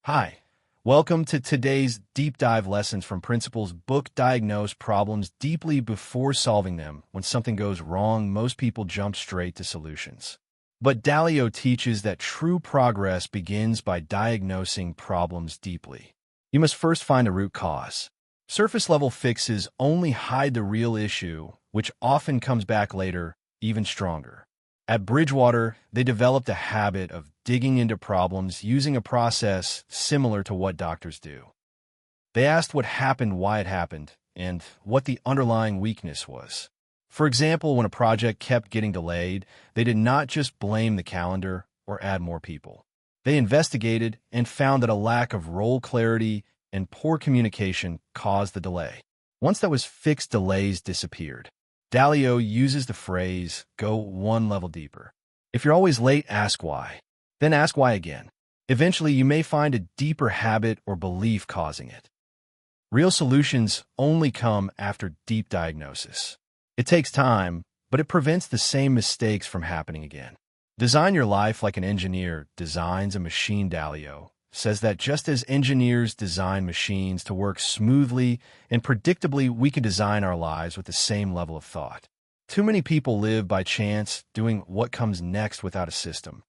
Hi, welcome to today's deep dive lessons from Principal's book. Diagnose problems deeply before solving them. When something goes wrong, most people jump straight to solutions. But Dalio teaches that true progress begins by diagnosing problems deeply. You must first find a root cause. Surface-level fixes only hide the real issue, which often comes back later, even stronger. At Bridgewater, they developed a habit of digging into problems using a process similar to what doctors do. They asked what happened, why it happened, and what the underlying weakness was. For example, when a project kept getting delayed, they did not just blame the calendar or add more people. They investigated and found that a lack of role clarity and poor communication caused the delay. Once that was fixed, delays disappeared. Dalio uses the phrase, go one level deeper. If you're always late, ask why. Then ask why again. Eventually, you may find a deeper habit or belief causing it. Real solutions only come after deep diagnosis. It takes time, but it prevents the same mistakes from happening again. Design your life like an engineer designs a machine. Dalio says that just as engineers design machines to work smoothly and predictably, we can design our lives with the same level of thought. Too many people live by chance, doing what comes next without a system.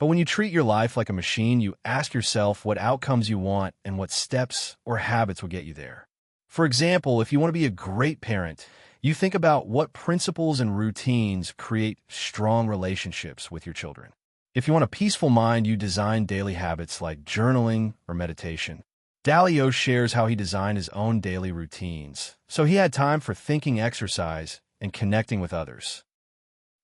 But when you treat your life like a machine, you ask yourself what outcomes you want and what steps or habits will get you there. For example, if you want to be a great parent, you think about what principles and routines create strong relationships with your children. If you want a peaceful mind, you design daily habits like journaling or meditation. Dalio shares how he designed his own daily routines, so he had time for thinking, exercise, and connecting with others.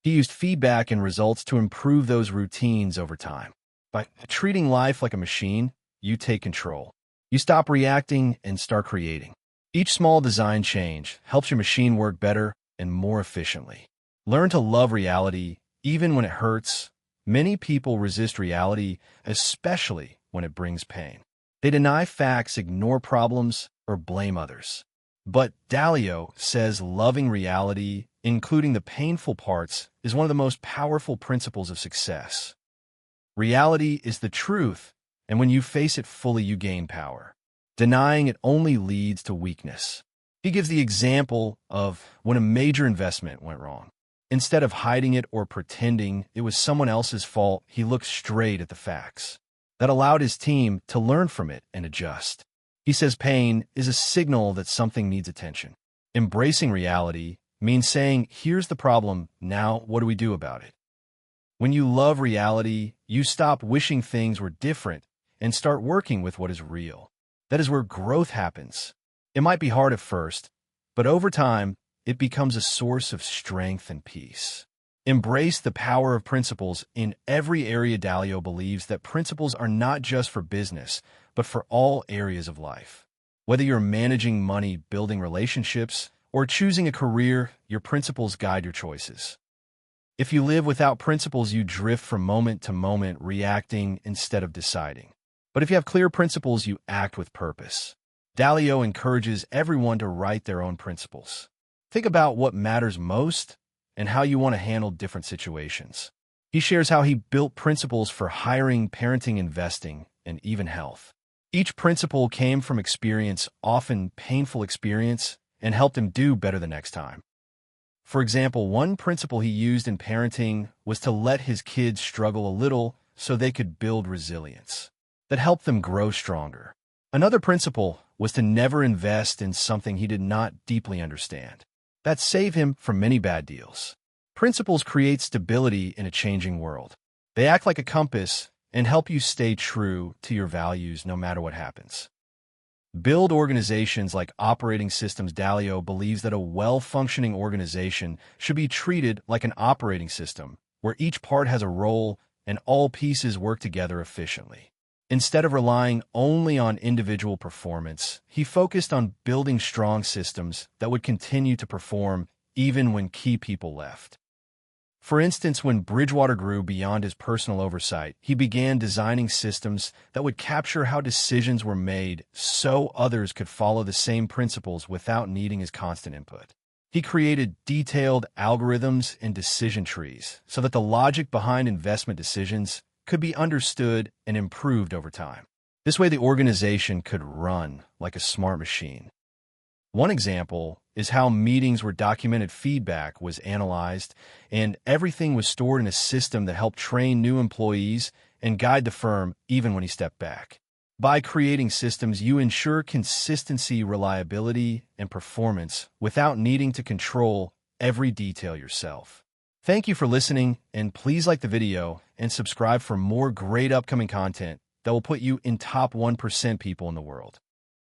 He used feedback and results to improve those routines over time. By treating life like a machine, you take control. You stop reacting and start creating. Each small design change helps your machine work better and more efficiently. Learn to love reality, even when it hurts. Many people resist reality, especially when it brings pain. They deny facts, ignore problems, or blame others. But Dalio says loving reality, including the painful parts, is one of the most powerful principles of success. Reality is the truth, and when you face it fully, you gain power. Denying it only leads to weakness. He gives the example of when a major investment went wrong. Instead of hiding it or pretending it was someone else's fault, he looked straight at the facts. That allowed his team to learn from it and adjust. He says pain is a signal that something needs attention. Embracing reality means saying, here's the problem, now what do we do about it? When you love reality, you stop wishing things were different and start working with what is real. That is where growth happens. It might be hard at first, but over time, it becomes a source of strength and peace. Embrace the power of principles in every area. Dalio believes that principles are not just for business, but for all areas of life. Whether you're managing money, building relationships, or choosing a career, your principles guide your choices. If you live without principles, you drift from moment to moment, reacting instead of deciding. But if you have clear principles, you act with purpose. Dalio encourages everyone to write their own principles. Think about what matters most and how you want to handle different situations. He shares how he built principles for hiring, parenting, investing, and even health. Each principle came from experience, often painful experience, and helped him do better the next time. For example, one principle he used in parenting was to let his kids struggle a little so they could build resilience. That helped them grow stronger. Another principle was to never invest in something he did not deeply understand. That saved him from many bad deals. Principles create stability in a changing world. They act like a compass and help you stay true to your values no matter what happens. Build organizations like operating systems. Dalio believes that a well-functioning organization should be treated like an operating system, where each part has a role and all pieces work together efficiently. Instead of relying only on individual performance, he focused on building strong systems that would continue to perform even when key people left. For instance, when Bridgewater grew beyond his personal oversight, he began designing systems that would capture how decisions were made so others could follow the same principles without needing his constant input. He created detailed algorithms and decision trees so that the logic behind investment decisions could be understood and improved over time. This way, the organization could run like a smart machine. One example is how meetings where documented feedback was analyzed and everything was stored in a system that helped train new employees and guide the firm even when he stepped back. By creating systems, you ensure consistency, reliability, and performance without needing to control every detail yourself. Thank you for listening, and please like the video and subscribe for more great upcoming content that will put you in top 1% people in the world.